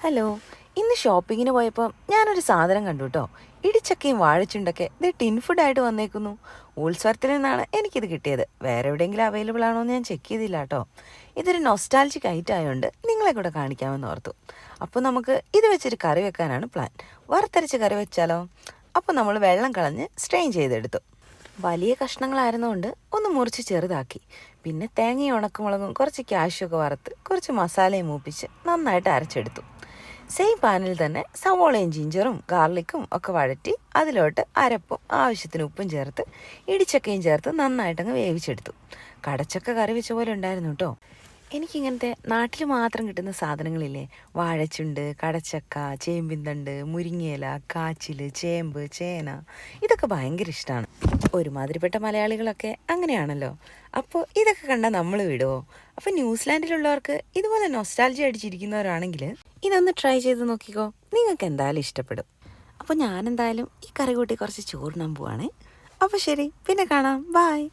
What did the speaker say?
Hello. ഇന്ന് ഷോപ്പിങ്ങിന് പോയപ്പോൾ ഞാനൊരു സാധനം കണ്ടു കേട്ടോ. ഇടിച്ചക്കയും വാഴച്ചുണ്ടൊക്കെ ഇത് ടിൻ ഫുഡായിട്ട് വന്നേക്കുന്നു. ഉത്സവത്തിൽ നിന്നാണ് എനിക്കിത് കിട്ടിയത്. വേറെ എവിടെയെങ്കിലും അവൈലബിൾ ആണോ എന്ന് ഞാൻ ചെക്ക് ചെയ്തില്ല കേട്ടോ. ഇതൊരു നൊസ്റ്റാൾജിക് ഐറ്റം ആയതുകൊണ്ട് നിങ്ങളെ കൂടെ കാണിക്കാമെന്ന് ഓർത്തു. അപ്പോൾ നമുക്ക് ഇത് വെച്ചൊരു കറി വെക്കാനാണ് പ്ലാൻ. വറുത്തരച്ച് കറി വെച്ചാലോ? അപ്പോൾ നമ്മൾ വെള്ളം കളഞ്ഞ് സ്ട്രെയിൻ ചെയ്തെടുത്തു. വലിയ കഷ്ണങ്ങളായിരുന്നുകൊണ്ട് ഒന്ന് മുറിച്ച് ചെറുതാക്കി. പിന്നെ തേങ്ങയും ഉണക്കമുളകും കുറച്ച് ക്യാഷ്യൊക്കെ വറുത്ത് കുറച്ച് മസാലയും മൂപ്പിച്ച് നന്നായിട്ട് അരച്ചെടുത്തു. സെയിം പാനിൽ തന്നെ സവോളയും ജിഞ്ചറും ഗാർലിക്കും ഒക്കെ വഴറ്റി അതിലോട്ട് അരപ്പും ആവശ്യത്തിന് ഉപ്പും ചേർത്ത് ഇടിച്ചക്കയും ചേർത്ത് നന്നായിട്ടങ്ങ് വേവിച്ചെടുത്തു. കടച്ചക്ക കറി വെച്ച പോലെ ഉണ്ടായിരുന്നു കേട്ടോ. എനിക്കിങ്ങനത്തെ നാട്ടിൽ മാത്രം കിട്ടുന്ന സാധനങ്ങളില്ലേ, വാഴച്ചുണ്ട്, കടച്ചക്ക, ചേമ്പിൻതണ്ട്, മുരിങ്ങയില, കാച്ചിൽ, ചേമ്പ്, ചേന, ഇതൊക്കെ ഭയങ്കര ഇഷ്ടമാണ്. ഒരുമാതിരിപ്പെട്ട മലയാളികളൊക്കെ അങ്ങനെയാണല്ലോ. അപ്പോൾ ഇതൊക്കെ കണ്ടാൽ നമ്മൾ വിടുമോ? അപ്പോൾ ന്യൂസിലാൻഡിലുള്ളവർക്ക് ഇതുപോലെ നൊസ്റ്റാൾജി അടിച്ചിരിക്കുന്നവരാണെങ്കിൽ ഇതൊന്ന് ട്രൈ ചെയ്ത് നോക്കിക്കോ. നിങ്ങൾക്ക് എന്തായാലും ഇഷ്ടപ്പെടും. അപ്പോൾ ഞാനെന്തായാലും ഈ കറി കൂട്ടി കുറച്ച് ചോറിനാൻ പോവാണേ. അപ്പോൾ ശരി, പിന്നെ കാണാം. ബായ്.